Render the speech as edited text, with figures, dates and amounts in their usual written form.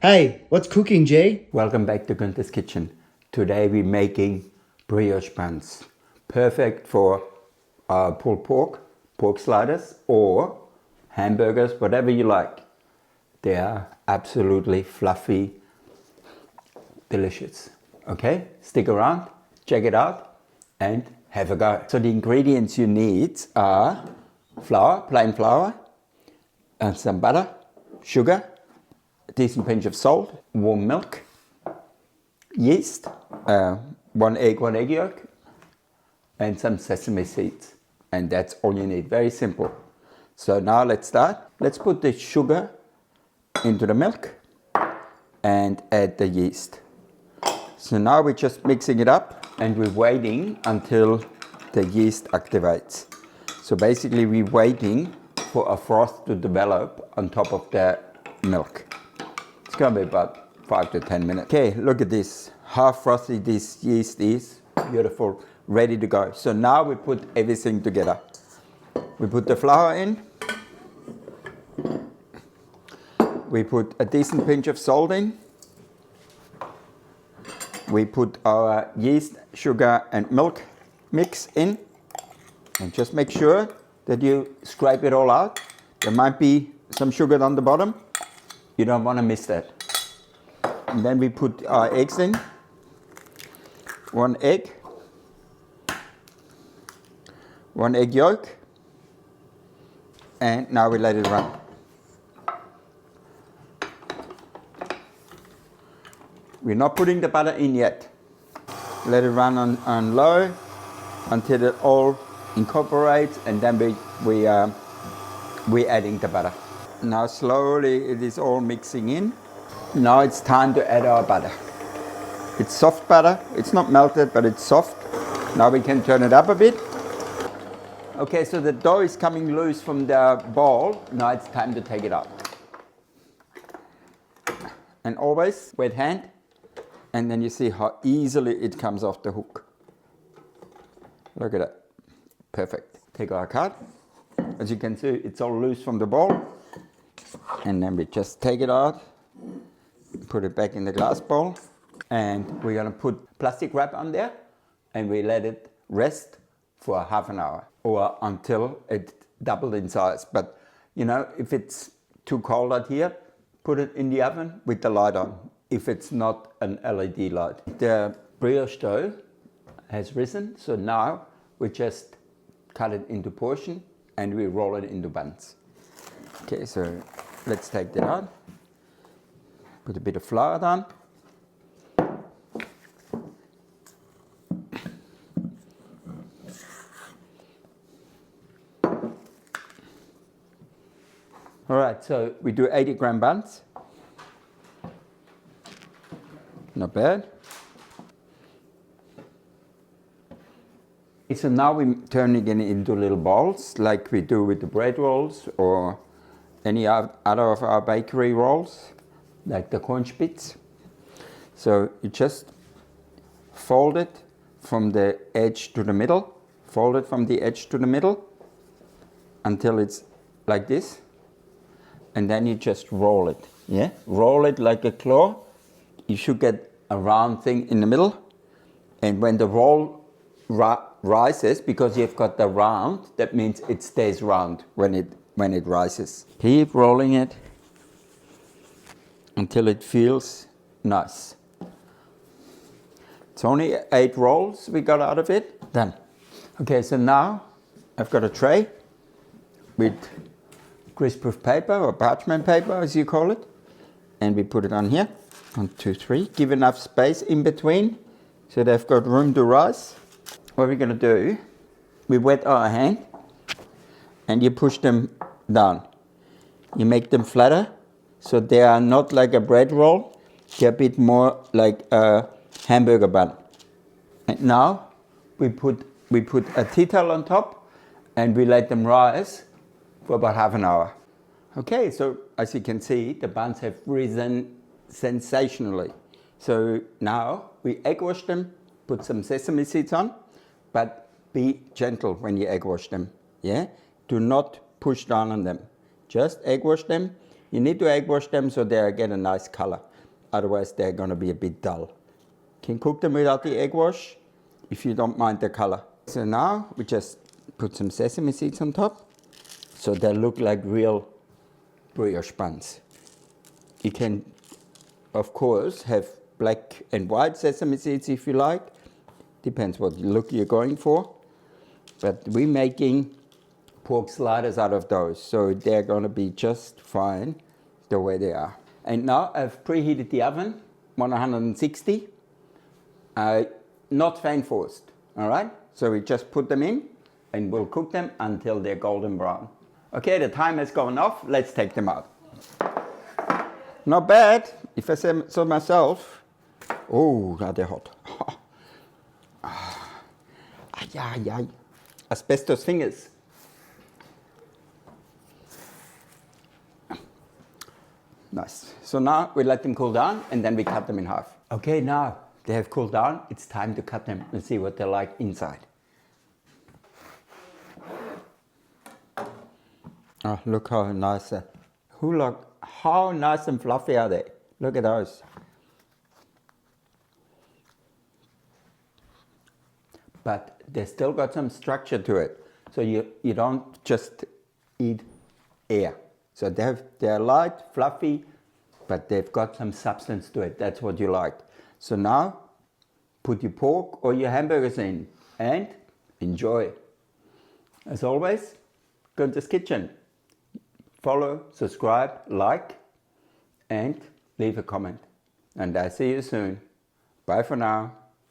Hey, what's cooking, Jay? Welcome back to Gunther's Kitchen. Today we're making brioche buns. Perfect for pulled pork sliders or hamburgers, whatever you like. They are absolutely fluffy, delicious. Okay, stick around, check it out and have a go. So the ingredients you need are flour, plain flour, and some butter, sugar, a decent pinch of salt, warm milk, yeast, one egg yolk, and some sesame seeds. And that's all you need, very simple. So now let's start. Let's put the sugar into the milk and add the yeast. So now we're just mixing it up and we're waiting until the yeast activates. So basically we're waiting for a froth to develop on top of the milk. It's gonna be about 5 to 10 minutes. Okay, look at this, how frothy this yeast is. Beautiful, ready to go. So now we put everything together. We put the flour in. We put a decent pinch of salt in. We put our yeast, sugar and milk mix in. And just make sure that you scrape it all out. There might be some sugar on the bottom. You don't want to miss that. And then we put our eggs in. One egg yolk. And now we let it run. We're not putting the butter in yet. Let it run on low until it all incorporates, and then we're adding the butter. Now slowly it is all mixing in. Now it's time to add our butter. It's soft butter, it's not melted, but it's soft. Now we can turn it up a bit. Okay, so the dough is coming loose from the bowl. Now it's time to take it out. And always wet hand, and then you see how easily it comes off the hook. Look at that, perfect. Take our card. As you can see, it's all loose from the bowl. And then we just take it out, put it back in the glass bowl, and we're gonna put plastic wrap on there, and we let it rest for half an hour or until it doubled in size. But you know, if it's too cold out here, put it in the oven with the light on, if it's not an LED light. The brioche dough has risen, so now we just cut it into portion and we roll it into buns. Okay, so let's take that out. Put a bit of flour down. All right, so we do 80-gram buns. Not bad. So now we're turning it into little balls like we do with the bread rolls or any other of our bakery rolls, like the corn spitz. So you just fold it from the edge to the middle, fold it from the edge to the middle until it's like this. And then you just roll it, yeah? Roll it like a claw. You should get a round thing in the middle. And when the roll rises, because you've got the round, that means it stays round when it rises. Keep rolling it until it feels nice. It's only 8 rolls we got out of it. Done. Okay, so now I've got a tray with greaseproof paper or parchment paper, as you call it, and we put it on here. 1, 2, 3. Give enough space in between so they've got room to rise. What we're going to do, we wet our hand and you push them down. You make them flatter so they are not like a bread roll, they're a bit more like a hamburger bun. And now we put a tea towel on top and we let them rise for about half an hour. Okay, so as you can see, the buns have risen sensationally. So now we egg wash them, put some sesame seeds on, but be gentle when you egg wash them, yeah? Do not push down on them. Just egg wash them. You need to egg wash them so they get a nice color. otherwise they're going to be a bit dull. Can cook them without the egg wash if you don't mind the color. So now we just put some sesame seeds on top so they look like real brioche buns. You can, of course, have black and white sesame seeds if you like. Depends what look you're going for. But we're making pork sliders out of those, so they're going to be just fine the way they are. And now I've preheated the oven, 160, not fan forced, all right? So we just put them in and we'll cook them until they're golden brown. Okay, the time has gone off, let's take them out. Not bad, if I say so myself. Oh, God, they're hot. Ay, ay, ay. Asbestos fingers. Nice. So now we let them cool down and then we cut them in half. Okay, now they have cooled down. It's time to cut them and see what they're like inside. Oh, look how nice. How nice and fluffy are they? Look at those. But they still got some structure to it. So you don't just eat air. So they're light, fluffy, but they've got some substance to it. That's what you like. So now, put your pork or your hamburgers in and enjoy. As always, Gunther's Kitchen. Follow, subscribe, like, and leave a comment. And I see you soon. Bye for now.